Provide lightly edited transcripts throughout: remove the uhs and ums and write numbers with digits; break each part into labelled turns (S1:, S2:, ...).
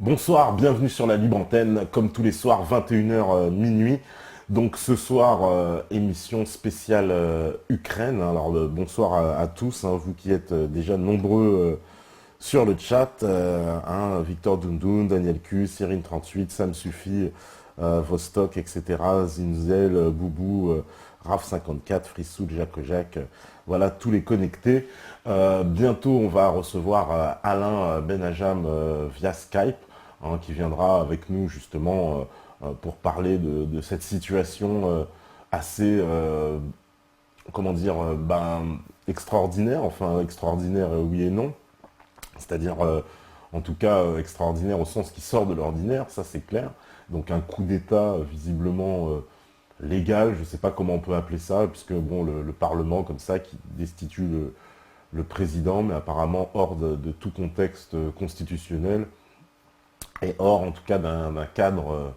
S1: Bonsoir, bienvenue sur la Libre Antenne, comme tous les soirs, 21h minuit. Donc ce soir, émission spéciale Ukraine. Alors bonsoir à tous, hein, vous qui êtes déjà nombreux sur le chat. Victor Dundoun, Daniel Q, Cyril38, Sam Suffit, Vostok, etc. Zinzel, Boubou, Raf54, Frissoul, Jacques Jacques. Voilà, tous les connectés. Bientôt, on va recevoir Alain Benajam via Skype, hein, qui viendra avec nous justement pour parler de cette situation assez, comment dire, extraordinaire, enfin extraordinaire oui et non, c'est-à-dire en tout cas extraordinaire au sens qui sort de l'ordinaire, ça c'est clair. Donc un coup d'État visiblement légal, je ne sais pas comment on peut appeler ça, puisque bon, le Parlement comme ça qui destitue le président, mais apparemment hors de tout contexte constitutionnel et hors en tout cas d'un cadre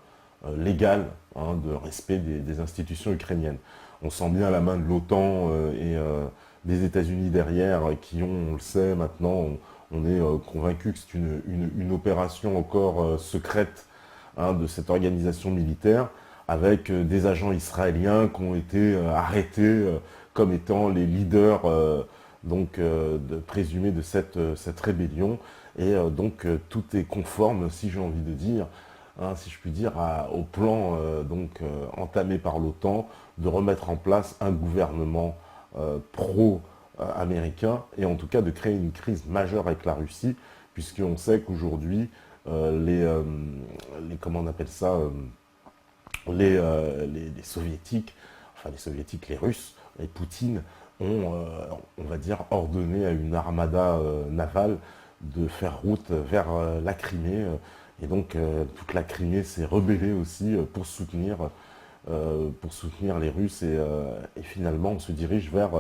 S1: légal, hein, de respect des institutions ukrainiennes. On sent bien la main de l'OTAN et des États-Unis derrière qui ont, on le sait maintenant, on est convaincu que c'est une opération encore secrète, hein, de cette organisation militaire, avec des agents israéliens qui ont été arrêtés comme étant les leaders présumés de cette rébellion. Et tout est conforme, si j'ai envie de dire, hein, si je puis dire, au plan entamé par l'OTAN de remettre en place un gouvernement pro-américain et en tout cas de créer une crise majeure avec la Russie, puisqu'on sait qu'aujourd'hui, comment on appelle ça, les soviétiques, enfin les soviétiques, les Russes, et Poutine ont, on va dire, ordonné à une armada navale de faire route vers la Crimée. Et donc toute la Crimée s'est rebellée aussi pour soutenir les Russes. Et finalement, on se dirige vers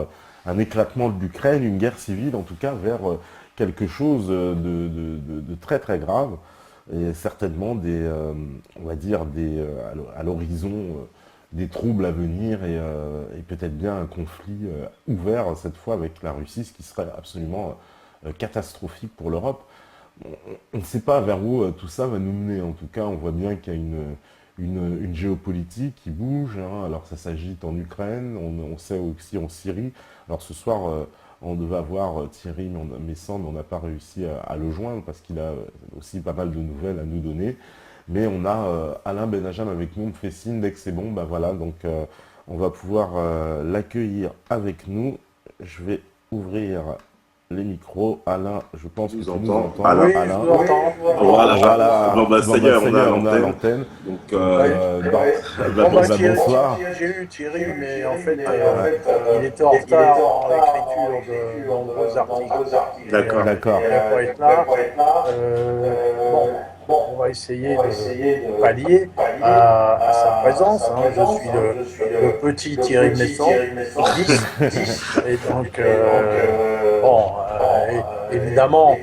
S1: un éclatement de l'Ukraine, une guerre civile, en tout cas vers quelque chose de très très grave. Et certainement on va dire à l'horizon des troubles à venir et peut-être bien un conflit ouvert cette fois avec la Russie, ce qui serait absolument catastrophique pour l'Europe. On ne sait pas vers où tout ça va nous mener. En tout cas, on voit bien qu'il y a une géopolitique qui bouge, hein. Alors ça s'agite en Ukraine, on sait aussi en Syrie. Alors ce soir, on devait avoir Thierry Messand, mais on n'a pas réussi à le joindre parce qu'il a aussi pas mal de nouvelles à nous donner. Mais on a Alain Benajam avec nous, on me fait signe dès que c'est bon. Ben voilà, donc on va pouvoir l'accueillir avec nous. Je vais ouvrir les micros. Alain, je pense que tu nous entends.
S2: Alain,
S3: Oui,
S1: Alain.
S3: je vous entends.
S1: Voilà.
S2: Bon, bah, ça y est, on a l'antenne.
S1: Donc,
S3: Bonsoir. J'ai eu Thierry, mais en fait, il était en retard dans l'écriture de nombreux articles.
S2: D'accord.
S1: D'accord.
S3: Il ne va pas être là. On va essayer de pallier à sa présence. Hein. Je suis le petit Thierry Messant, 10. Et donc, évidemment,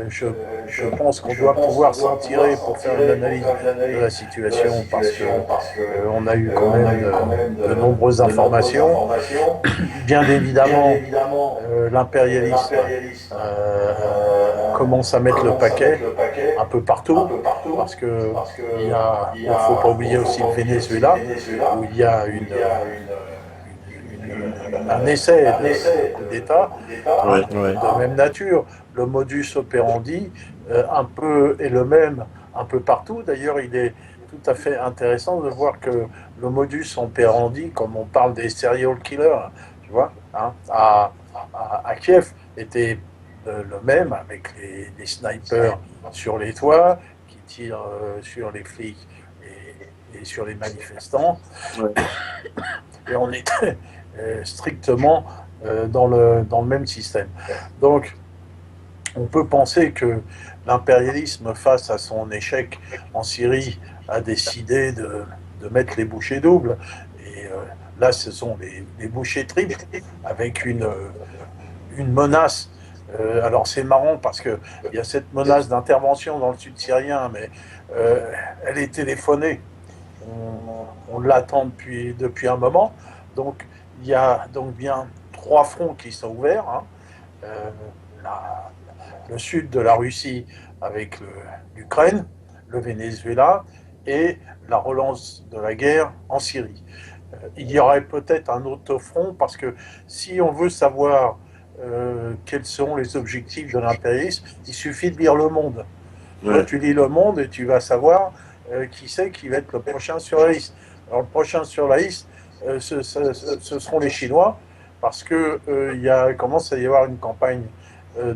S3: je pense qu'on doit pouvoir s'en tirer pour faire une analyse de la situation parce qu'on a eu quand même de nombreuses informations. Bien évidemment, l'impérialisme commence à mettre le paquet un peu partout, parce que il ne faut pas oublier aussi le Venezuela, où il y a un essai d'État de même nature. Le modus operandi un peu est le même un peu partout. D'ailleurs, il est tout à fait intéressant de voir que le modus operandi, comme on parle des serial killers, tu vois, hein, à Kiev, était le même, avec les snipers sur les toits qui tirent sur les flics et sur les manifestants.
S2: Ouais.
S3: Et on était strictement dans le même système. Donc, on peut penser que l'impérialisme, face à son échec en Syrie, a décidé de mettre les bouchées doubles. Et là, ce sont les bouchées triples, avec une menace. Alors c'est marrant parce qu'il y a cette menace d'intervention dans le sud syrien, mais elle est téléphonée. On l'attend depuis un moment. Donc il y a donc bien 3 fronts qui sont ouverts. Hein. Le sud de la Russie avec l'Ukraine, le Venezuela et la relance de la guerre en Syrie. Il y aurait peut-être un autre front parce que si on veut savoir quels sont les objectifs de l'impérialisme, il suffit de lire Le Monde. Ouais. Toi, tu lis Le Monde et tu vas savoir qui c'est qui va être le prochain sur la liste. Alors, le prochain sur la liste, ce seront les Chinois, parce que commence à y avoir une campagne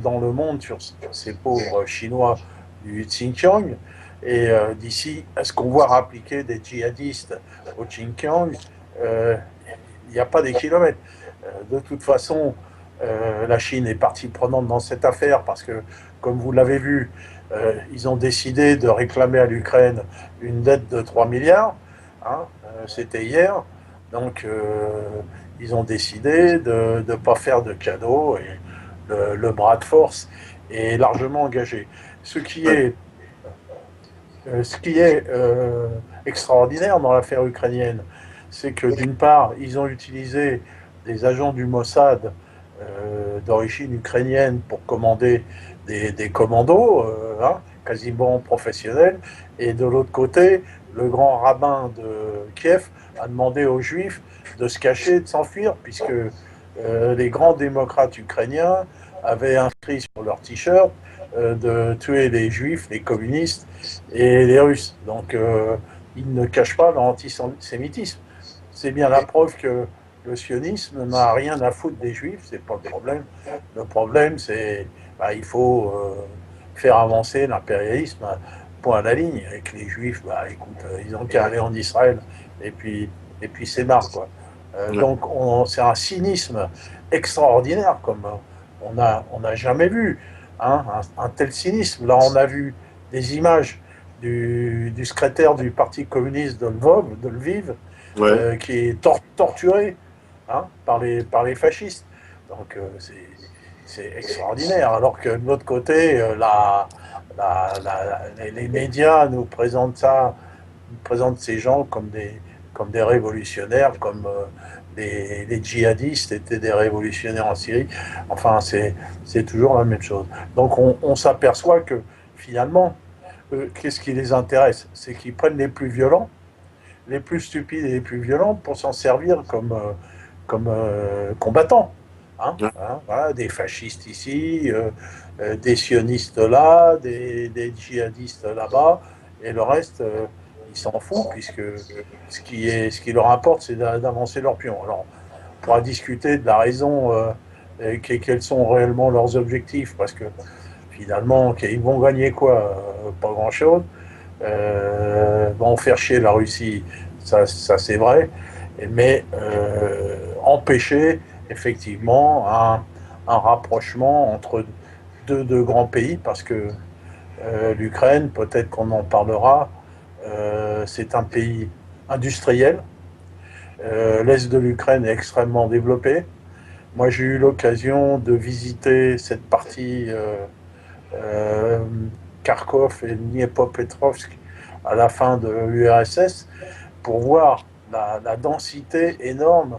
S3: dans le monde sur ces pauvres Chinois du Xinjiang. Et d'ici à ce qu'on voit appliquer des djihadistes au Xinjiang, il n'y a pas des kilomètres. De toute façon, la Chine est partie prenante dans cette affaire parce que, comme vous l'avez vu, ils ont décidé de réclamer à l'Ukraine une dette de 3 milliards. Hein, c'était hier. Donc, ils ont décidé de ne pas faire de cadeaux et le bras de force est largement engagé. Ce qui est extraordinaire dans l'affaire ukrainienne, c'est que d'une part, ils ont utilisé des agents du Mossad d'origine ukrainienne pour commander des commandos quasiment professionnels, et de l'autre côté, le grand rabbin de Kiev a demandé aux Juifs de se cacher, de s'enfuir, puisque les grands démocrates ukrainiens avaient inscrit sur leur t-shirt de tuer les Juifs, les communistes et les Russes. Donc, ils ne cachent pas leur antisémitisme. C'est bien la preuve que le sionisme n'a rien à foutre des Juifs, c'est pas le problème. Le problème, c'est il faut faire avancer l'impérialisme, point à la ligne. Avec les Juifs, écoute, ils ont qu'à aller en Israël, et puis c'est marre, quoi. Donc, c'est un cynisme extraordinaire, comme on n'a jamais vu, hein, un tel cynisme. Là, on a vu des images du secrétaire du Parti communiste de Lviv, qui est torturé par les fascistes. Donc, c'est extraordinaire. Alors que de l'autre côté, les médias nous présentent ces gens comme des révolutionnaires, comme les djihadistes étaient des révolutionnaires en Syrie. Enfin, c'est toujours la même chose. Donc, on s'aperçoit que finalement, qu'est-ce qui les intéresse? C'est qu'ils prennent les plus violents, les plus stupides et les plus violents pour s'en servir comme combattants. Voilà, des fascistes ici, des sionistes là, des djihadistes là-bas, et le reste, ils s'en foutent, puisque ce qui leur importe, c'est d'avancer leur pion. Alors, on pourra discuter de la raison, quels sont réellement leurs objectifs, parce que finalement, ils vont gagner quoi? Pas grand-chose. Vont faire chier la Russie, ça c'est vrai, mais empêcher effectivement un rapprochement entre deux grands pays, parce que l'Ukraine, peut-être qu'on en parlera, c'est un pays industriel. L'Est de l'Ukraine est extrêmement développé. Moi, j'ai eu l'occasion de visiter cette partie Kharkov et Dniepropetrovsk à la fin de l'URSS pour voir la densité énorme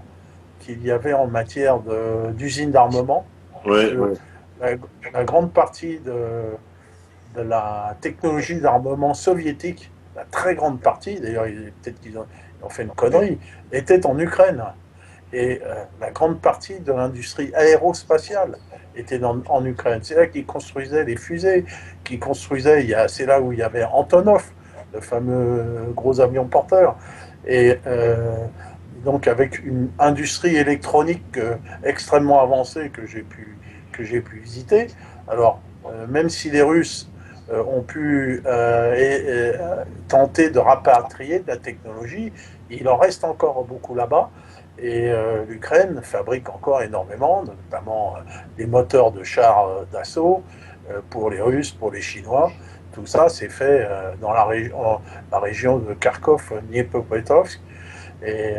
S3: qu'il y avait en matière d'usines d'armement. La grande partie de la technologie d'armement soviétique, la très grande partie, d'ailleurs peut-être qu'ils ont fait une connerie, était en Ukraine. Et la grande partie de l'industrie aérospatiale était en Ukraine. C'est là qu'ils construisaient les fusées, c'est là où il y avait Antonov, le fameux gros avion porteur. Et donc avec une industrie électronique extrêmement avancée que j'ai pu visiter. Alors, même si les Russes ont pu tenter de rapatrier de la technologie, il en reste encore beaucoup là-bas. Et l'Ukraine fabrique encore énormément, notamment des moteurs de chars d'assaut pour les Russes, pour les Chinois. Tout ça, c'est fait dans la région de Kharkov, Dniepropetrovsk. Et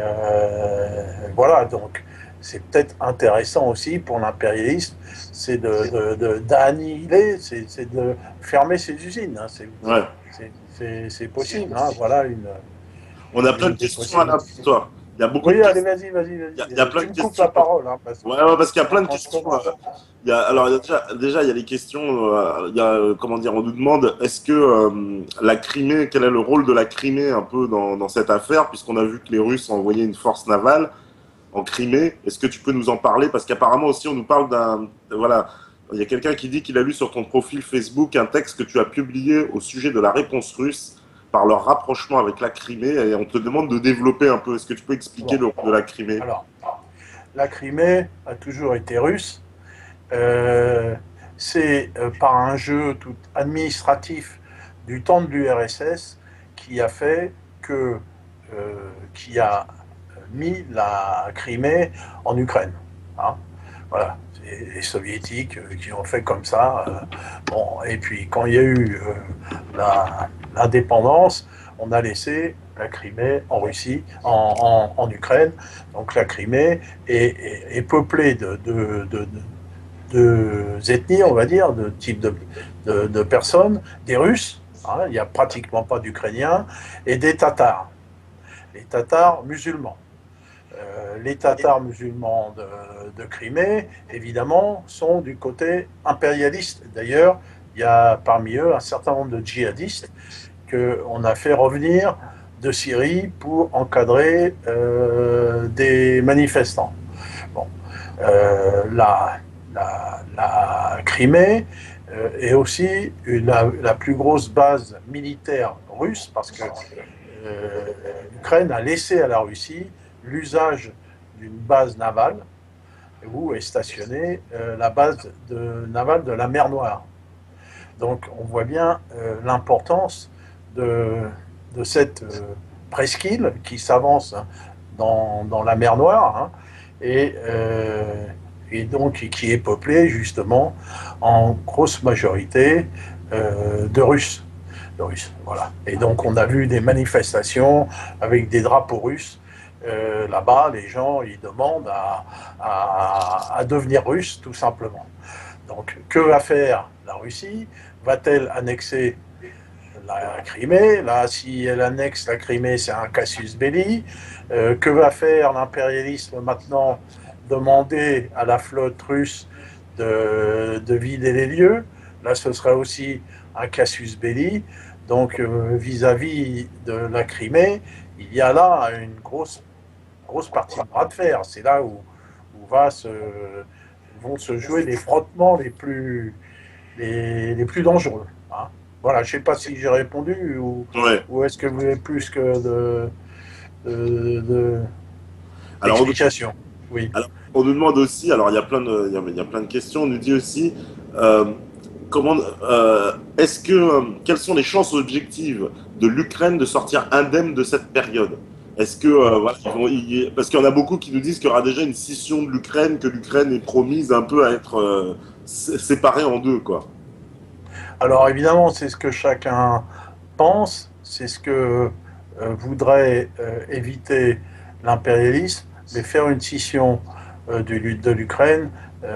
S3: voilà, donc c'est peut-être intéressant aussi pour l'impérialisme, c'est d'annihiler, c'est de fermer ses usines. C'est possible. Voilà
S2: On a plein de questions à toi. Il y a beaucoup
S3: Oui,
S2: de
S3: allez,
S2: questions.
S3: vas-y.
S2: Il y a plein
S3: Tu
S2: de
S3: me coupes la
S2: questions.
S3: parole, hein, parce que
S2: Ouais, parce qu'il y a plein de
S3: quand je
S2: questions.
S3: commence.
S2: Alors, déjà, il y a les questions. Il y a, comment dire, on nous demande est-ce que la Crimée, quel est le rôle de la Crimée un peu dans cette affaire, puisqu'on a vu que les Russes ont envoyé une force navale en Crimée. Est-ce que tu peux nous en parler? Parce qu'apparemment aussi, on nous parle d'un. Voilà. Il y a quelqu'un qui dit qu'il a lu sur ton profil Facebook un texte que tu as publié au sujet de la réponse russe par leur rapprochement avec la Crimée, et on te demande de développer un peu. Est-ce que tu peux expliquer
S3: Bon,
S2: le rôle de la Crimée?
S3: alors, la Crimée a toujours été russe. Euh, c'est par un jeu tout administratif du temps de l'URSS qui a fait que, qui a mis la Crimée en Ukraine. Hein, voilà, c'est les soviétiques qui ont fait comme ça. Bon, et puis quand il y a eu l'indépendance, on a laissé la Crimée en Russie, en Ukraine. Donc la Crimée est peuplée de ethnies, on va dire, de types de personnes, des Russes, hein, il n'y a pratiquement pas d'Ukrainiens, et des Tatars, les Tatars musulmans. Les Tatars musulmans de Crimée, évidemment, sont du côté impérialiste. D'ailleurs, il y a parmi eux un certain nombre de djihadistes qu'on a fait revenir de Syrie pour encadrer des manifestants. Bon, la Crimée est aussi la plus grosse base militaire russe parce que l'Ukraine a laissé à la Russie l'usage d'une base navale où est stationnée la base navale de la mer Noire. Donc on voit bien l'importance de cette presqu'île qui s'avance dans la mer Noire, hein, et donc qui est peuplée justement en grosse majorité de Russes. Voilà. Et donc on a vu des manifestations avec des drapeaux russes. Là-bas, les gens ils demandent à devenir russes tout simplement. Donc que va faire la Russie? Va-t-elle annexer la Crimée? Là, si elle annexe la Crimée, c'est un casus belli. Que va faire l'impérialisme maintenant? Demander à la flotte russe de vider les lieux. Là, ce serait aussi un casus belli. Donc, vis-à-vis de la Crimée, il y a là une grosse partie de bras de fer. C'est là où vont se jouer les frottements les plus dangereux. Hein. Voilà, je ne sais pas si j'ai répondu
S2: Ouais.
S3: ou est-ce que vous avez plus que de
S2: Alors,
S3: d'explications. Oui.
S2: alors, on nous demande aussi, alors il y a il y a plein de questions, on nous dit aussi, euh, comment, quelles sont les chances objectives de l'Ukraine de sortir indemne de cette période? Est-ce que, voilà, parce qu'il y en a beaucoup qui nous disent qu'il y aura déjà une scission de l'Ukraine, que l'Ukraine est promise un peu à être séparée en deux, quoi.
S3: Alors évidemment, c'est ce que chacun pense, c'est ce que voudrait éviter l'impérialisme, mais faire une scission de l'Ukraine,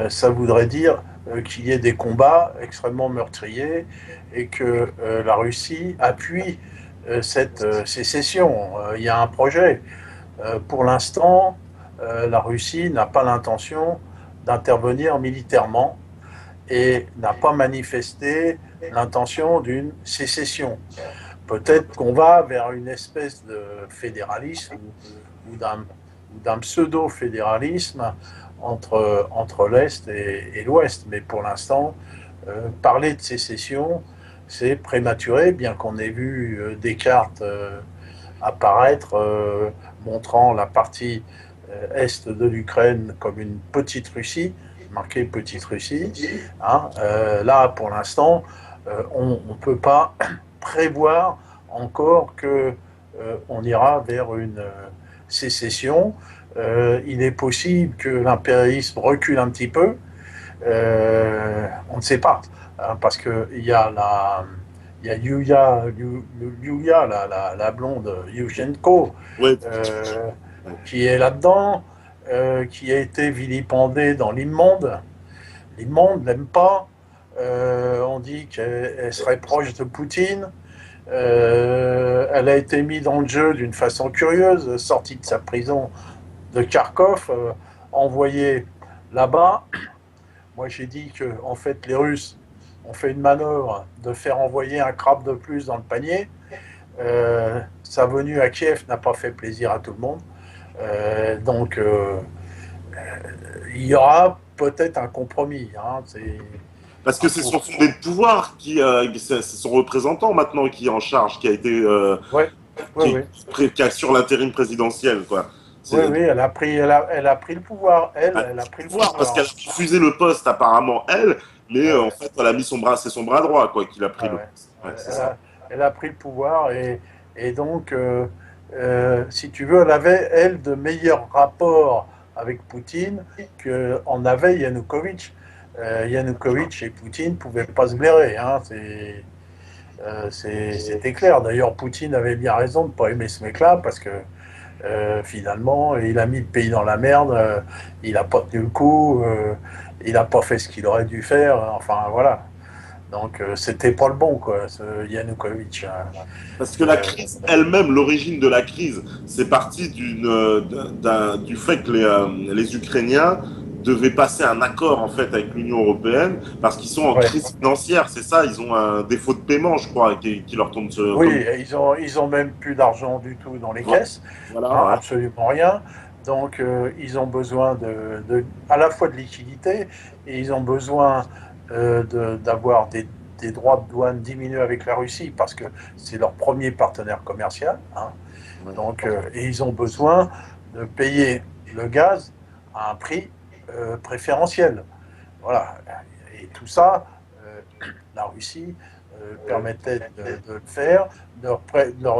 S3: ça voudrait dire qu'il y ait des combats extrêmement meurtriers et que la Russie appuie cette sécession. Il y a un projet. Pour l'instant, la Russie n'a pas l'intention d'intervenir militairement et n'a pas manifesté l'intention d'une sécession. Peut-être qu'on va vers une espèce de fédéralisme ou d'un pseudo-fédéralisme entre l'Est et l'Ouest. Mais pour l'instant, parler de sécession, c'est prématuré, bien qu'on ait vu des cartes apparaître montrant la partie est de l'Ukraine comme une petite Russie, marquée petite Russie. Hein. Là, pour l'instant, on ne peut pas prévoir encore que on ira vers une sécession. Il est possible que l'impérialisme recule un petit peu. On ne sait pas, hein, parce qu'il y a il y a Yulia la blonde Yushchenko,
S2: Ouais.
S3: qui est là-dedans, qui a été vilipendée dans l'immonde. L'immonde n'aime pas. On dit qu'elle serait proche de Poutine. Elle a été mise dans le jeu d'une façon curieuse, sortie de sa prison de Kharkov, envoyée là-bas. Moi, j'ai dit que, en fait, les Russes ont fait une manœuvre de faire envoyer un crabe de plus dans le panier. Sa venue à Kiev n'a pas fait plaisir à tout le monde. Donc, il y aura peut-être un compromis. Hein,
S2: Parce que c'est son fondé de pouvoir c'est son représentant maintenant qui est en charge, qui a été,
S3: ouais, ouais,
S2: qui assure l'intérim présidentiel, quoi.
S3: Oui, elle a pris le pouvoir. Elle a pris le pouvoir.
S2: Parce qu'elle a refusé le poste apparemment, elle, mais en fait, elle a mis c'est son bras droit, quoi, qu'il a pris le poste.
S3: Elle a pris le pouvoir et donc, si tu veux, elle avait, elle, de meilleurs rapports avec Poutine qu'en avait Yanukovych. Yanukovych et Poutine ne pouvaient pas se blairer. Hein, c'était clair. D'ailleurs, Poutine avait bien raison de ne pas aimer ce mec-là parce que finalement, il a mis le pays dans la merde, il n'a pas tenu le coup, il n'a pas fait ce qu'il aurait dû faire, enfin voilà. Donc c'était pas le bon, quoi, ce Yanukovych.
S2: Parce que la crise elle-même, l'origine de la crise, c'est parti du fait que les Ukrainiens devaient passer un accord en fait avec l'Union européenne parce qu'ils sont en crise financière, c'est ça, ils ont un défaut de paiement, je crois, qui leur tombe sur.
S3: Oui, ils ont même plus d'argent du tout dans les caisses, absolument rien. Donc ils ont besoin à la fois de liquidité et ils ont besoin d'avoir des droits de douane diminués avec la Russie parce que c'est leur premier partenaire commercial. Hein. Donc, et ils ont besoin de payer le gaz à un prix préférentiel. Voilà. Et tout ça, la Russie permettait de le faire, de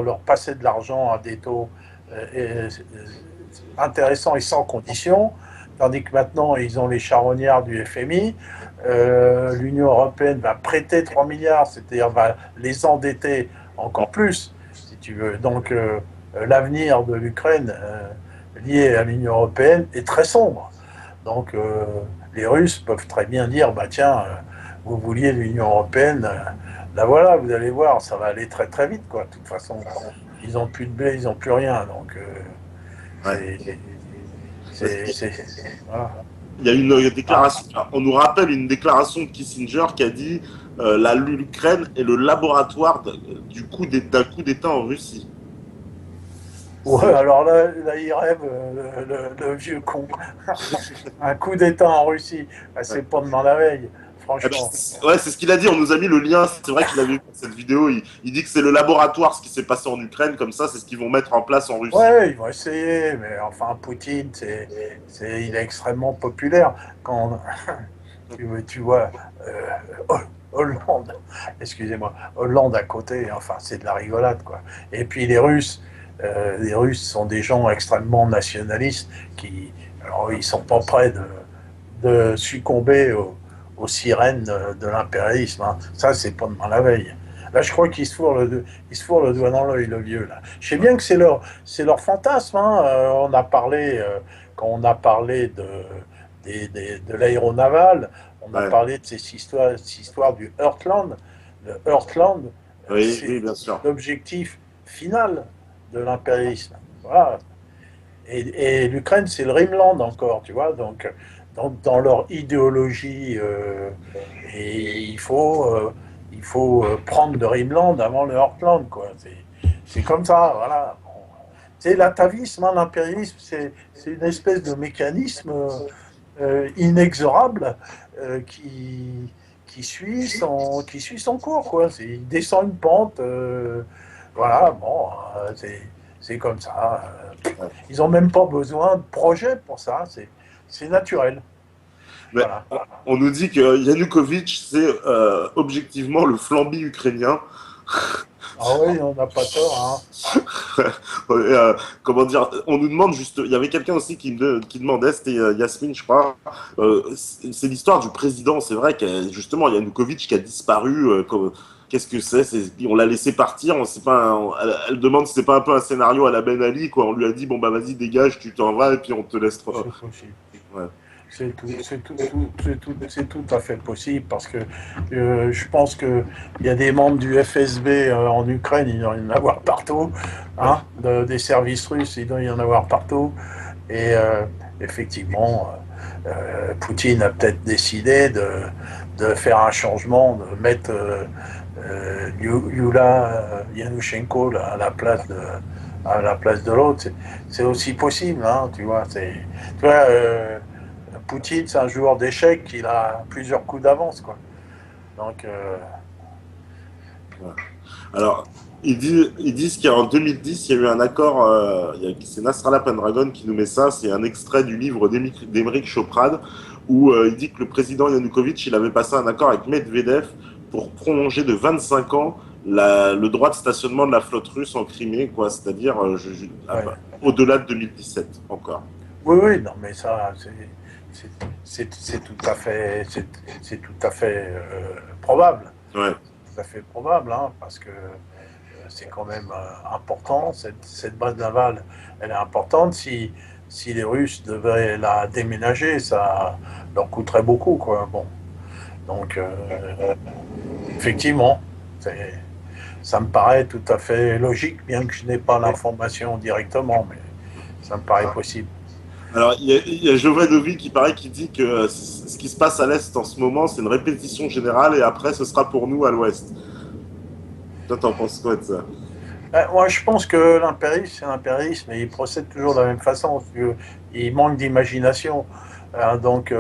S3: leur passer de l'argent à des taux intéressants et sans condition, tandis que maintenant, ils ont les charognards du FMI. L'Union européenne va prêter 3 milliards, c'est-à-dire va les endetter encore plus, si tu veux. Donc, l'avenir de l'Ukraine lié à l'Union européenne est très sombre. Donc, les Russes peuvent très bien dire, bah tiens, vous vouliez l'Union européenne, là voilà, vous allez voir, ça va aller très très vite, quoi. De toute façon, ils n'ont plus de blé, ils n'ont plus rien, donc
S2: voilà. Il y a une déclaration, on nous rappelle une déclaration de Kissinger qui a dit l'Ukraine est le laboratoire d'un coup d'État en Russie.
S3: Ouais, alors là il rêve, le vieux con. Un coup d'État en Russie, c'est pas demain la veille, franchement.
S2: Ouais, c'est ce qu'il a dit, on nous a mis le lien, c'est vrai qu'il a vu cette vidéo, il dit que c'est le laboratoire ce qui s'est passé en Ukraine, comme ça c'est ce qu'ils vont mettre en place en Russie.
S3: Ouais, ils vont essayer, mais enfin Poutine, il est extrêmement populaire. Quand tu vois Hollande, excusez-moi, Hollande à côté, enfin c'est de la rigolade, quoi. Et puis les Russes sont des gens extrêmement nationalistes alors ils sont pas prêts de succomber aux sirènes de l'impérialisme. Hein. Ça, c'est pas demain la veille. Là, je crois qu'il se fourre le doigt dans l'œil, le vieux. Là. Je sais bien que c'est leur fantasme. Hein. Quand on a parlé de l'aéronaval, on a parlé de cette histoire du Heartland. Le Heartland, c'est l'objectif final de l'impérialisme. Voilà. Et l'Ukraine, c'est le Rimland encore, tu vois. Donc dans leur idéologie, et il faut prendre le Rimland avant le Heartland, quoi. C'est comme ça, voilà. Bon. C'est l'atavisme, hein, l'impérialisme, c'est une espèce de mécanisme inexorable qui suit son cours, quoi. Il descend une pente, voilà, bon, c'est comme ça. Ils n'ont même pas besoin de projet pour ça, c'est naturel.
S2: Voilà. On nous dit que Yanukovych, c'est objectivement le Flamby ukrainien.
S3: Ah oui, on n'a pas tort. Hein.
S2: Comment dire, on nous demande juste. Il y avait quelqu'un aussi qui demandait, c'était Yasmine, je crois. C'est l'histoire du président. C'est vrai que justement, Yanukovych qui a disparu. Qu'est-ce que c'est On l'a laissé partir. Elle demande si c'est pas un peu un scénario à la Ben Ali, quoi. On lui a dit bon bah vas-y dégage, tu t'en vas et puis on te laisse.
S3: C'est possible. Ouais. C'est tout à fait possible parce que je pense qu'il y a des membres du FSB en Ukraine, il doit y en avoir partout, hein, des services russes, il doit y en avoir partout. Et effectivement, Poutine a peut-être décidé de faire un changement, de mettre Yulia Yanushenko là, à la place de l'autre. C'est aussi possible, hein, tu vois. Tu vois, Poutine, c'est un joueur d'échecs, il a plusieurs coups d'avance, quoi. Donc,
S2: Alors, ils disent qu'en 2010, il y a eu un accord, c'est Nasrallah Pendragon qui nous met ça, c'est un extrait du livre d'Émeric Choprad, où il dit que le président Yanukovych, il avait passé un accord avec Medvedev pour prolonger de 25 ans le droit de stationnement de la flotte russe en Crimée, quoi, c'est-à-dire
S3: ouais.
S2: Au-delà de 2017 encore.
S3: Oui, oui, non, mais ça, c'est tout à fait, c'est tout à fait probable.
S2: Ouais.
S3: Tout à fait probable, hein, parce que c'est quand même important. Cette base navale, elle est importante. Si les Russes devaient la déménager, ça leur coûterait beaucoup, quoi. Bon, donc effectivement, ça me paraît tout à fait logique, bien que je n'ai pas l'information directement, mais ça me paraît possible.
S2: Alors, il y a Jovanovic qui dit que ce qui se passe à l'Est en ce moment, c'est une répétition générale et après, ce sera pour nous à l'Ouest. Toi, t'en penses quoi de ça?
S3: Moi, je pense que l'impérialisme, c'est l'impérialisme, et il procède toujours de la même façon. Il manque d'imagination. Donc,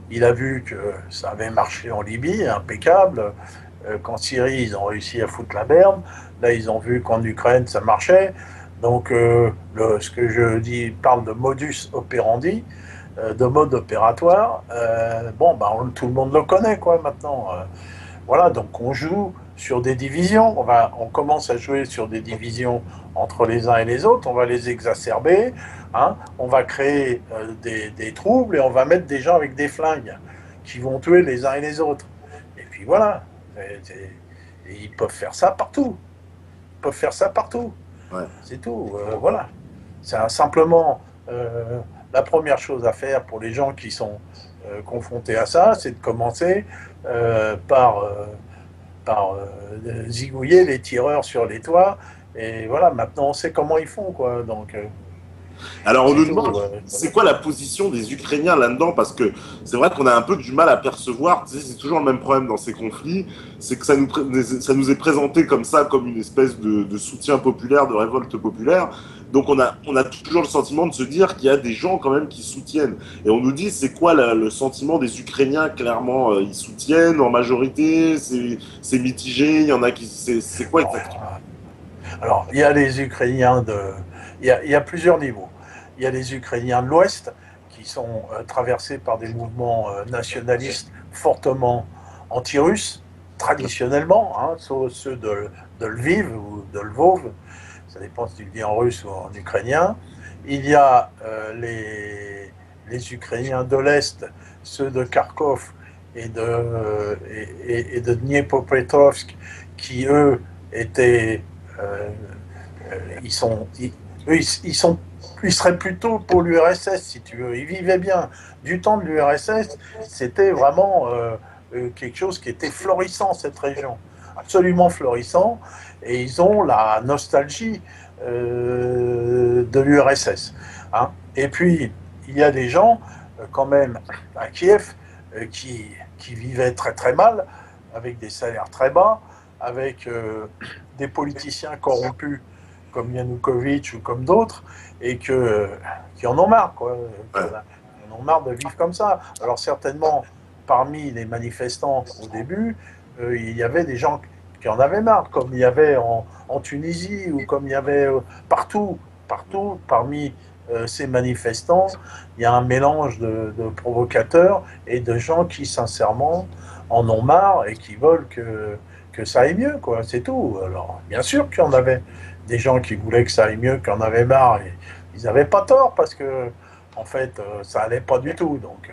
S3: il a vu que ça avait marché en Libye, impeccable. Qu'en Syrie, ils ont réussi à foutre la merde. Là, ils ont vu qu'en Ukraine, ça marchait. Donc, ce que je dis parle de modus operandi, de mode opératoire. Bon, bah, tout le monde le connaît, quoi, maintenant. Voilà, donc on joue sur des divisions. On commence à jouer sur des divisions entre les uns et les autres. On va les exacerber. Hein, on va créer des troubles et on va mettre des gens avec des flingues qui vont tuer les uns et les autres. Et puis voilà. Et ils peuvent faire ça partout. Ils peuvent faire ça partout.
S2: Ouais.
S3: C'est tout. Voilà. C'est simplement la première chose à faire pour les gens qui sont confrontés à ça, c'est de commencer par zigouiller les tireurs sur les toits. Et voilà, maintenant on sait comment ils font, quoi. Donc,
S2: alors on nous demande,
S3: tout,
S2: c'est quoi la position des Ukrainiens là-dedans? Parce que c'est vrai qu'on a un peu du mal à percevoir, tu sais, c'est toujours le même problème dans ces conflits, c'est que ça nous est présenté comme ça, comme une espèce de soutien populaire, de révolte populaire. Donc on a toujours le sentiment de se dire qu'il y a des gens quand même qui soutiennent. Et on nous dit, c'est quoi le sentiment des Ukrainiens? Clairement, ils soutiennent en majorité, c'est mitigé, il y en a qui... C'est quoi exactement?
S3: Alors, il y a les Ukrainiens il y a plusieurs niveaux. Il y a les Ukrainiens de l'Ouest qui sont traversés par des mouvements nationalistes fortement anti-russes, traditionnellement, hein, ceux de Lviv ou de Lvov, ça dépend si tu le dis en russe ou en ukrainien. Il y a les Ukrainiens de l'Est, ceux de Kharkov et de Dniepropetrovsk, qui eux étaient ils seraient plutôt pour l'URSS, si tu veux. Ils vivaient bien. Du temps de l'URSS, c'était vraiment quelque chose qui était florissant, cette région. Absolument florissant. Et ils ont la nostalgie de l'URSS. Hein. Et puis, il y a des gens, quand même, à Kiev, qui vivaient très très mal, avec des salaires très bas, avec des politiciens corrompus comme Yanukovych ou comme d'autres, et qui en ont marre, quoi. Qui en ont marre de vivre comme ça. Alors certainement, parmi les manifestants au début, il y avait des gens qui en avaient marre, comme il y avait en Tunisie, ou comme il y avait partout, parmi ces manifestants, il y a un mélange de provocateurs et de gens qui, sincèrement, en ont marre et qui veulent que ça aille mieux, quoi, c'est tout. Alors, bien sûr qu'il y en avait des gens qui voulaient que ça aille mieux, qui en avaient marre, et ils n'avaient pas tort, parce que, en fait, ça allait pas du tout, donc...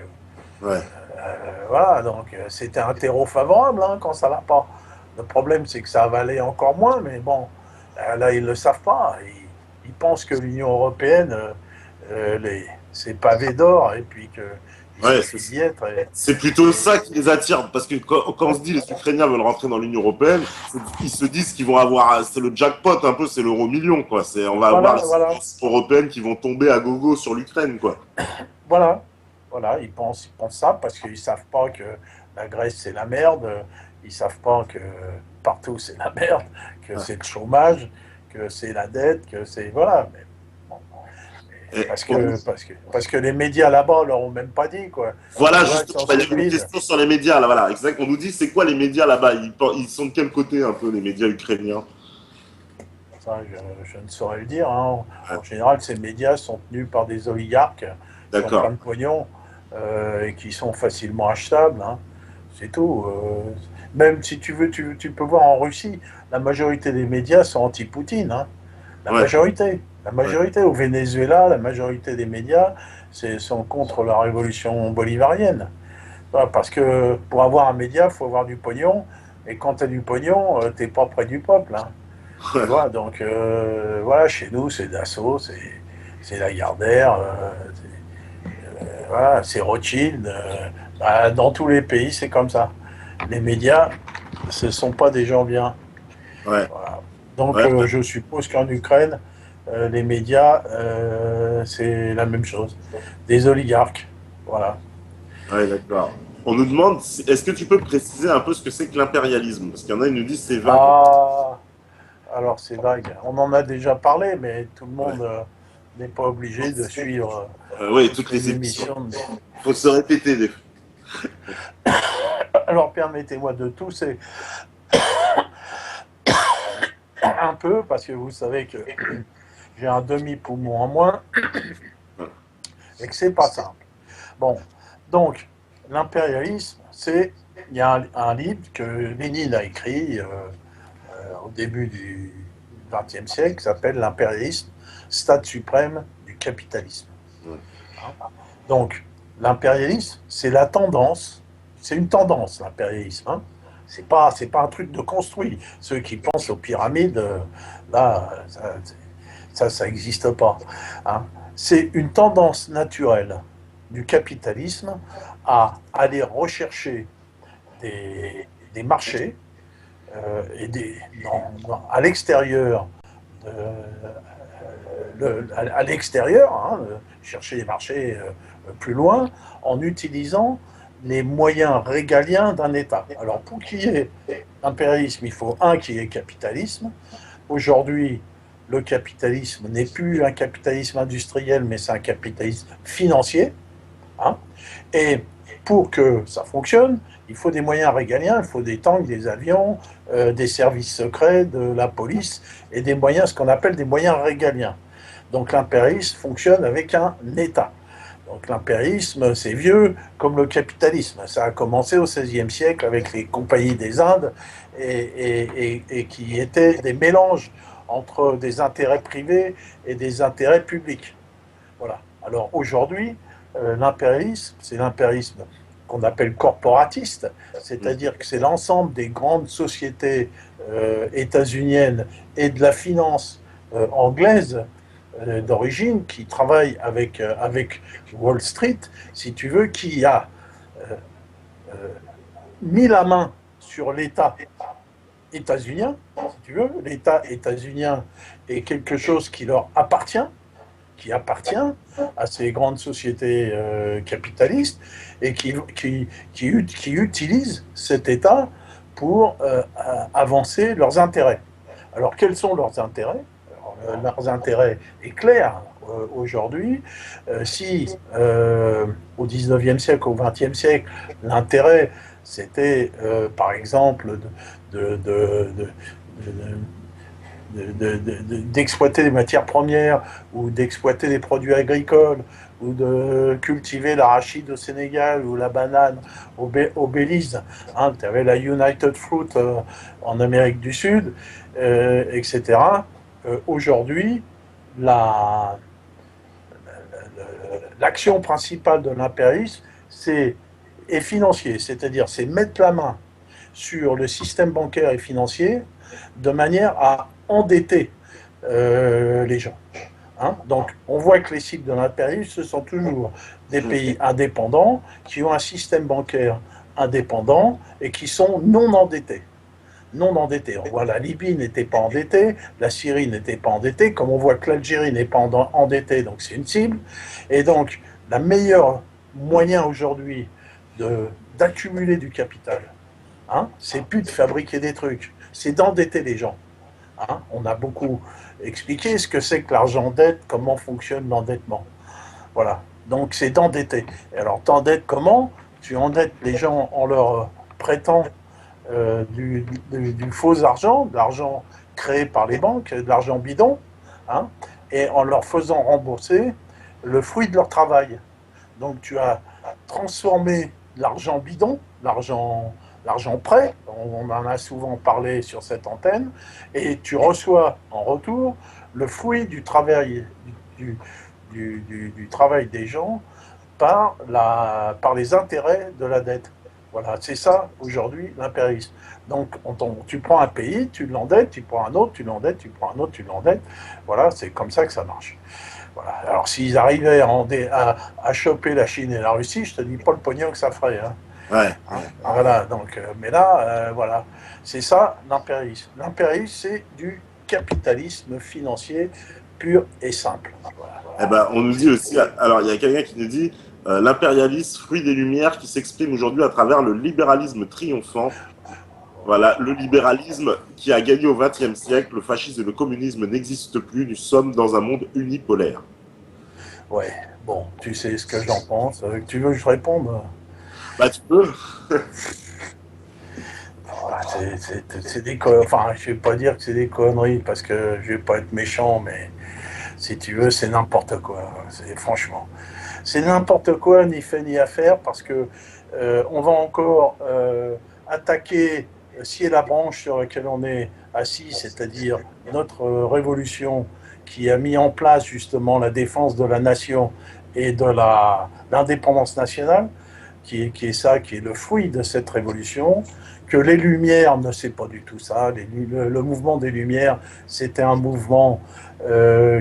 S3: voilà, donc c'était un terreau favorable hein, quand ça va pas. Le problème, c'est que ça va aller encore moins, mais bon, là, ils le savent pas. Ils pensent que l'Union européenne, c'est pavé d'or, et puis Il
S2: Ouais,
S3: suffit d'y être.
S2: c'est plutôt ça qui les attire, parce que quand on se dit les Ukrainiens veulent rentrer dans l'Union européenne, ils se disent qu'ils vont avoir, c'est le jackpot un peu, c'est l'euro million, quoi. On va avoir
S3: Voilà,
S2: les
S3: voilà,
S2: subventions européennes qui vont tomber à gogo sur l'Ukraine, quoi.
S3: voilà, voilà. Ils pensent ça parce qu'ils savent pas que la Grèce c'est la merde. Ils savent pas que partout c'est la merde, que
S2: Ouais.
S3: c'est le chômage, que c'est la dette, que c'est voilà. Mais bon,
S2: Et
S3: parce que les médias là-bas leur ont même pas dit quoi.
S2: voilà,
S3: Tu vois, ils
S2: justement,
S3: sont
S2: il y a une
S3: stupides.
S2: question sur les médias, là, voilà, exact. On nous dit, c'est quoi les médias là-bas? Ils sont de quel côté, un peu, les médias ukrainiens?
S3: Ça, je ne saurais le dire, hein.
S2: Ouais,
S3: En général, ces médias sont tenus par des oligarques qui ont plein
S2: d'accord.
S3: de pognon et qui sont facilement achetables, hein. C'est tout. Même si tu veux, tu peux voir en Russie, la majorité des médias sont anti-Poutine, hein. La
S2: Ouais,
S3: majorité. La
S2: ouais,
S3: majorité. Au Venezuela, la majorité des médias sont contre la révolution bolivarienne. Voilà, parce que pour avoir un média, il faut avoir du pognon. Et quand tu as du pognon, tu n'es pas près du peuple, hein. Tu
S2: ouais,
S3: vois, donc voilà, chez nous, c'est Dassault, c'est Lagardère, voilà, c'est Rothschild. Bah, dans tous les pays, c'est comme ça. Les médias, ce ne sont pas des gens bien.
S2: ouais,
S3: Voilà. Donc
S2: ouais,
S3: je suppose qu'en Ukraine, les médias, c'est la même chose. Des oligarques. Voilà.
S2: ouais, d'accord. On nous demande, est-ce que tu peux préciser un peu ce que c'est que l'impérialisme? Parce qu'il y en a, ils nous disent c'est vague.
S3: Ah, alors c'est vague. On en a déjà parlé, mais tout le
S2: Ouais.
S3: monde n'est pas obligé de suivre
S2: Ouais,
S3: toutes
S2: toutes
S3: les
S2: les émissions.
S3: émissions.
S2: Faut se répéter des fois.
S3: Alors permettez-moi de tousser un peu, parce que vous savez que j'ai un demi-poumon en moins et que c'est pas simple. Bon, donc l'impérialisme, c'est il y a un livre que Lénine a écrit au début du XXe siècle qui s'appelle L'impérialisme, stade suprême du capitalisme.
S2: Ouais.
S3: Donc l'impérialisme, c'est la tendance, c'est une tendance l'impérialisme. Hein. C'est pas un truc de construit. Ceux qui pensent aux pyramides, là, ça n'existe pas. Hein. C'est une tendance naturelle du capitalisme à aller rechercher des marchés et à l'extérieur à l'extérieur, hein, chercher des marchés plus loin, en utilisant les moyens régaliens d'un État. Alors pour qu'il y ait impérialisme, il faut qu'il y ait capitalisme. Aujourd'hui, le capitalisme n'est plus un capitalisme industriel, mais c'est un capitalisme financier. Hein. Et pour que ça fonctionne, il faut des moyens régaliens, il faut des tanks, des avions, des services secrets, de la police, et des moyens, ce qu'on appelle des moyens régaliens. Donc l'impérialisme fonctionne avec un État. Donc l'impérialisme, c'est vieux comme le capitalisme. Ça a commencé au XVIe siècle avec les compagnies des Indes et qui étaient des mélanges entre des intérêts privés et des intérêts publics. Voilà. Alors aujourd'hui, l'impérialisme, c'est l'impérialisme qu'on appelle corporatiste, c'est-à-dire que c'est l'ensemble des grandes sociétés états-uniennes et de la finance anglaise d'origine qui travaille avec Wall Street, si tu veux, qui a mis la main sur l'État états-unien, si tu veux. L'État états-unien est quelque chose qui leur appartient, qui appartient à ces grandes sociétés capitalistes et qui utilisent cet État pour avancer leurs intérêts. Alors, quels sont leurs intérêts? Leurs intérêts est clair aujourd'hui. Si au 19e siècle, au 20e siècle, l'intérêt c'était par exemple d'exploiter des matières premières ou d'exploiter des produits agricoles ou de cultiver l'arachide au Sénégal ou la banane au Belize. Hein, tu avais la United Fruit en Amérique du Sud, etc. Aujourd'hui, l'action principale de l'impérialisme, est financier, c'est-à-dire c'est mettre la main sur le système bancaire et financier de manière à endetter les gens. Hein. Donc, on voit que les cibles de l'impérialisme, ce sont toujours des pays indépendants qui ont un système bancaire indépendant et qui sont non endettés. Non endettés. On voit la Libye n'était pas endettée, la Syrie n'était pas endettée, comme on voit que l'Algérie n'est pas endettée, donc c'est une cible. Et donc, le meilleur moyen aujourd'hui d'accumuler du capital, hein, c'est plus de fabriquer des trucs, c'est d'endetter les gens. Hein. On a beaucoup expliqué ce que c'est que l'argent dette, comment fonctionne l'endettement. Voilà. Donc c'est d'endetter. Et alors t'endettes comment? Tu endettes les gens en leur prêtant du faux argent, de l'argent créé par les banques, de l'argent bidon, hein, et en leur faisant rembourser le fruit de leur travail. Donc tu as transformé l'argent bidon, l'argent prêt, on en a souvent parlé sur cette antenne, et tu reçois en retour le fruit du travail, du travail des gens par les intérêts de la dette. Voilà, c'est ça aujourd'hui l'impérialisme. Donc tu prends un pays, tu l'endettes, tu prends un autre, tu l'endettes, tu prends un autre, tu l'endettes. Voilà, c'est comme ça que ça marche. Voilà. Alors s'ils arrivaient à choper la Chine et la Russie, je te dis pas le pognon que ça ferait. Hein.
S2: Ouais.
S3: Hein. Voilà, donc, mais là, voilà, c'est ça l'impérialisme. L'impérialisme, c'est du capitalisme financier pur et simple. Voilà.
S2: Eh ben, on nous dit aussi, alors il y a quelqu'un qui nous dit l'impérialisme, fruit des Lumières, qui s'exprime aujourd'hui à travers le libéralisme triomphant. Voilà, le libéralisme qui a gagné au XXe siècle, le fascisme et le communisme n'existent plus, nous sommes dans un monde unipolaire.
S3: Ouais, bon, tu sais ce que j'en pense. Tu veux que je réponde?
S2: Bah tu peux.
S3: C'est des conneries. Enfin, je vais pas dire que c'est des conneries parce que je vais pas être méchant, mais si tu veux, c'est n'importe quoi. Franchement, c'est n'importe quoi, ni fait ni à faire, parce que on va encore attaquer scier la branche sur laquelle on est assis, c'est-à-dire notre révolution qui a mis en place justement la défense de la nation et de l'indépendance nationale, qui est le fruit de cette révolution, que les Lumières ne c'est pas du tout ça. Le mouvement des Lumières, c'était un mouvement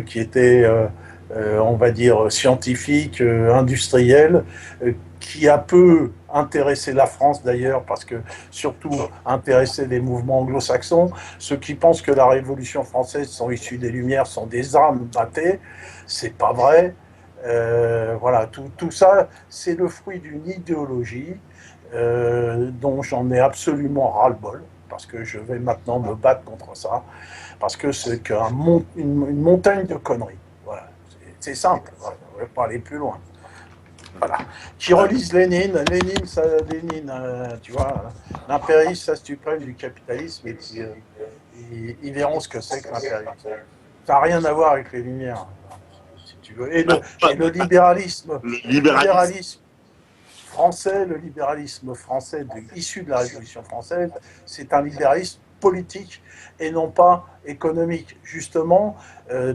S3: qui était, on va dire, scientifique, industriel, qui a peu intéressé la France d'ailleurs, parce que surtout intéressé les mouvements anglo-saxons. Ceux qui pensent que la Révolution française sont issus des Lumières sont des âmes battées, c'est pas vrai. Voilà, tout ça, c'est le fruit d'une idéologie dont j'en ai absolument ras-le-bol, parce que je vais maintenant me battre contre ça, parce que c'est une montagne de conneries. Voilà. C'est simple, voilà. On ne va pas aller plus loin. Voilà. Qui relisent Lénine, tu vois, l'impérialisme suprême du capitalisme, et puis ils verront ce que c'est que l'impérialisme. Ça n'a rien à voir avec les Lumières, si tu veux. Et le libéralisme, français, le libéralisme français issu de la Révolution française, c'est un libéralisme politique et non pas économique. Justement,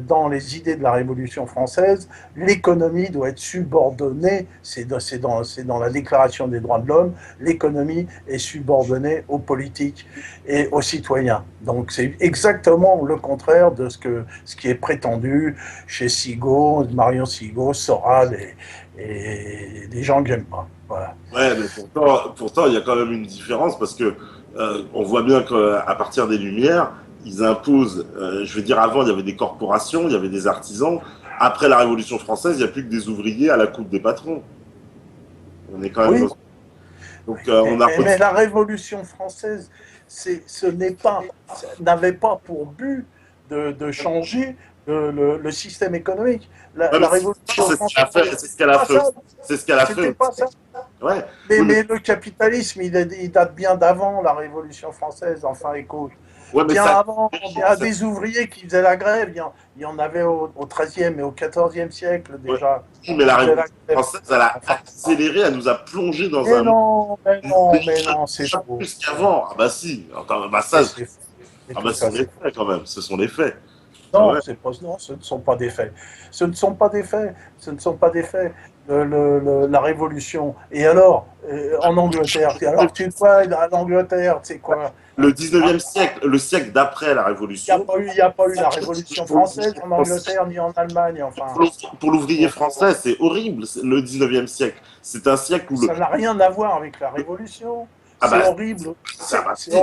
S3: dans les idées de la Révolution française, l'économie doit être subordonnée, c'est dans la Déclaration des droits de l'homme, l'économie est subordonnée aux politiques et aux citoyens. Donc c'est exactement le contraire de ce qui est prétendu chez Sigaud, Marion Sigaud, Soral et des gens que j'aime pas. Voilà.
S2: Ouais, mais pourtant, il y a quand même une différence parce que on voit bien qu'à partir des Lumières, ils imposent, je veux dire, avant, il y avait des corporations, il y avait des artisans. Après la Révolution française, il n'y a plus que des ouvriers à la coupe des patrons. On est quand même
S3: oui. Donc, mais la Révolution française, n'avait pas pour but de changer le système économique. La Révolution française,
S2: c'est ce qu'elle a fait. C'est ce qu'elle a fait.
S3: C'était pas ça.
S2: Ouais.
S3: Mais le capitalisme, il date bien d'avant la Révolution française, enfin, écoute.
S2: Ouais,
S3: bien avant, il y a des ouvriers qui faisaient la grève, il y en avait au XIIIe et au XIVe siècle déjà.
S2: Oui, mais la Révolution française, elle a accéléré, elle nous a plongé dans un...
S3: Mais non, c'est faux.
S2: Plus qu'avant. Ah bah si. Attends, bah ça, ce sont les faits quand même, ce sont les faits.
S3: Non, ce ne sont pas des faits. Ce ne sont pas des faits. la Révolution. Et alors, en Angleterre, alors tu vois, en Angleterre, c'est quoi?
S2: Le
S3: Hein?
S2: 19e siècle, le siècle d'après la Révolution,
S3: Il n'y a pas eu la Révolution française en Angleterre ni en Allemagne, enfin.
S2: pour l'ouvrier
S3: Donc,
S2: français, c'est horrible, le 19e siècle. C'est un siècle où le...
S3: ça n'a rien à voir avec la Révolution.
S2: Ah
S3: C'est
S2: bah,
S3: horrible.
S2: ça va.
S3: C'est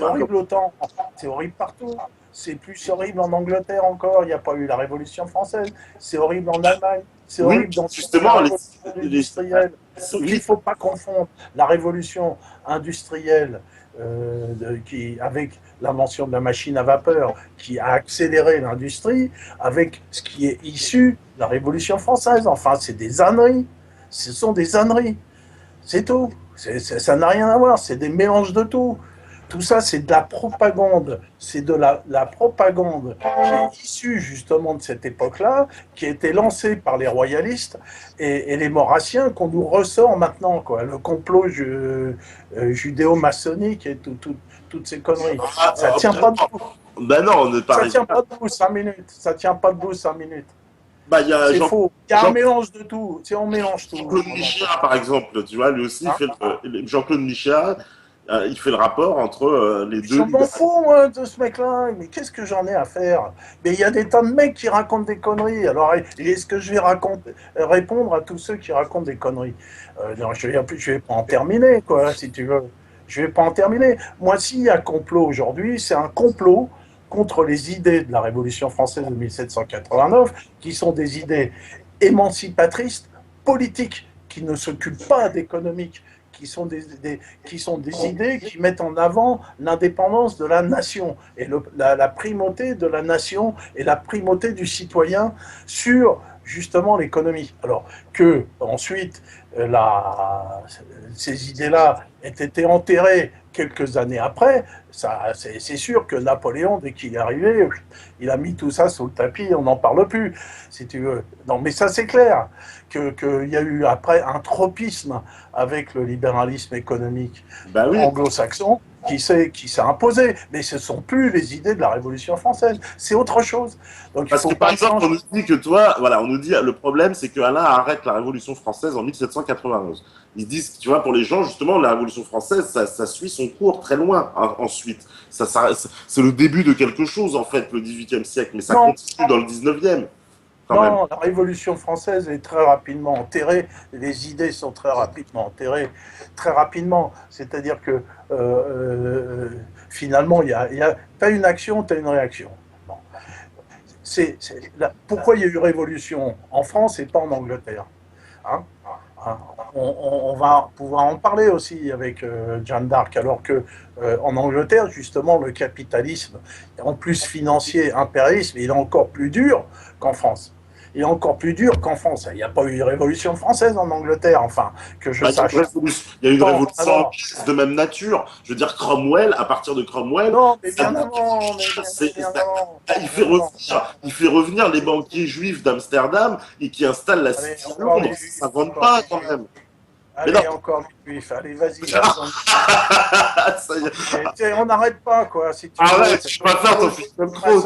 S3: horrible autant. C'est horrible partout. C'est plus horrible en Angleterre encore. Il n'y a pas eu la Révolution française. C'est horrible en Allemagne. C'est
S2: Oui,
S3: horrible dans la
S2: justement,
S3: révolution industrielle. Donc il ne
S2: oui,
S3: faut pas confondre la révolution industrielle avec l'invention de la machine à vapeur qui a accéléré l'industrie avec ce qui est issu de la Révolution française. Enfin, c'est des âneries. Ce sont des âneries. C'est tout. Ça n'a rien à voir. C'est des mélanges de tout. Tout ça, c'est de la propagande. C'est de la propagande qui est issue justement de cette époque-là, qui a été lancée par les royalistes et les maurassiens qu'on nous ressort maintenant, quoi. Le complot judéo-maçonnique et toutes ces conneries. Ça tient pas debout.
S2: ben non, on ne
S3: Ça
S2: parle
S3: tient pas debout 5 minutes. Ça tient pas debout 5 minutes.
S2: bah, il y a
S3: C'est faux. Il y a un
S2: Jean-
S3: mélange de tout. Tu sais, on mélange tout.
S2: Jean-Claude Michéa, par exemple, tu vois, lui aussi, il
S3: Hein?
S2: fait Jean-Claude Michéa, il fait le rapport entre les
S3: Je
S2: deux.
S3: m'en fous, moi, de ce mec-là. Mais qu'est-ce que j'en ai à faire? Mais il y a des tas de mecs qui racontent des conneries. Alors, est-ce que je vais répondre à tous ceux qui racontent des conneries? Non, je vais pas en terminer, quoi, si tu veux. Je vais pas en terminer. Moi, s'il y a complot aujourd'hui, c'est un complot contre les idées de la Révolution française de 1789, qui sont des idées émancipatrices, politiques, qui ne s'occupent pas d'économique, qui sont des idées qui mettent en avant l'indépendance de la nation et la primauté de la nation et la primauté du citoyen sur justement l'économie. Alors que ensuite ces idées-là aient été enterrées quelques années après, c'est sûr que Napoléon, dès qu'il est arrivé, il a mis tout ça sous le tapis, on n'en parle plus, si tu veux. Non, mais ça c'est clair, qu'il y a eu après un tropisme avec le libéralisme économique
S2: Bah oui.
S3: anglo-saxon qui s'est imposé. Mais ce ne sont plus les idées de la Révolution française, c'est autre chose. Donc,
S2: Parce que par exemple, on nous dit que toi, voilà, on nous dit le problème, c'est que Alain arrête la Révolution française en 1791. Ils disent, tu vois, pour les gens, justement, la Révolution française, ça suit son cours très loin ensuite. C'est le début de quelque chose, en fait, le XVIIIe siècle, mais ça continue dans le XIXe.
S3: Non, la Révolution française est très rapidement enterrée, les idées sont très rapidement enterrées, très rapidement. C'est-à-dire que finalement, tu as une action, tu as une réaction. Bon. Pourquoi il y a eu révolution en France et pas en Angleterre, hein? On va pouvoir en parler aussi avec Jeanne d'Arc, alors que en Angleterre, justement, le capitalisme, en plus financier, impérialisme, il est encore plus dur qu'en France. Il est encore plus dur qu'en France. Il n'y a pas eu de révolution française en Angleterre, enfin, que je sache.
S2: Il y a eu une révolution de même nature. Je veux dire, Cromwell, à partir de Cromwell...
S3: Non, mais bien avant,
S2: il fait revenir les banquiers juifs d'Amsterdam et qui installent la cité à Londres. Ça ne vend pas, quand même.
S3: Allez, encore les juifs. Allez, vas-y. On n'arrête pas, quoi. Si tu
S2: arrête, je peux pas faire ton fils de trop.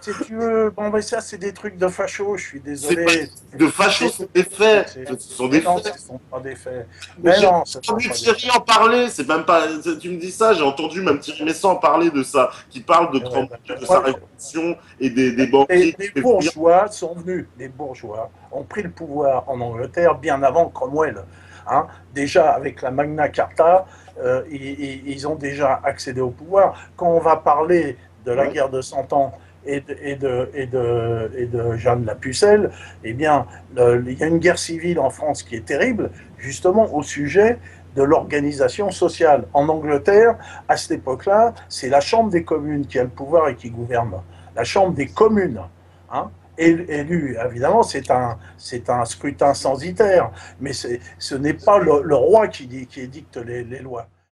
S3: Si tu veux, bon, mais ça, c'est des trucs de facho, je suis désolé.
S2: De facho, c'est des faits. Ce sont des faits.
S3: Non, ce ne sont pas des faits. Mais non,
S2: j'ai entendu Thierry en parler, c'est même pas. Tu me dis ça, j'ai entendu même Thierry Messant en parler de ça, qui parle de Cromwell, de sa révolution et des banquiers.
S3: Les bourgeois sont venus, les bourgeois ont pris le pouvoir en Angleterre bien avant Cromwell. Hein, déjà avec la Magna Carta, ils ont déjà accédé au pouvoir. Quand on va parler de la guerre de 100 ans et de Jeanne la Pucelle, eh bien, il y a une guerre civile en France qui est terrible, justement au sujet de l'organisation sociale. En Angleterre, à cette époque-là, c'est la Chambre des communes qui a le pouvoir et qui gouverne. La Chambre des communes, hein, élu, évidemment, c'est un scrutin censitaire, mais ce n'est pas le roi qui édicte les lois.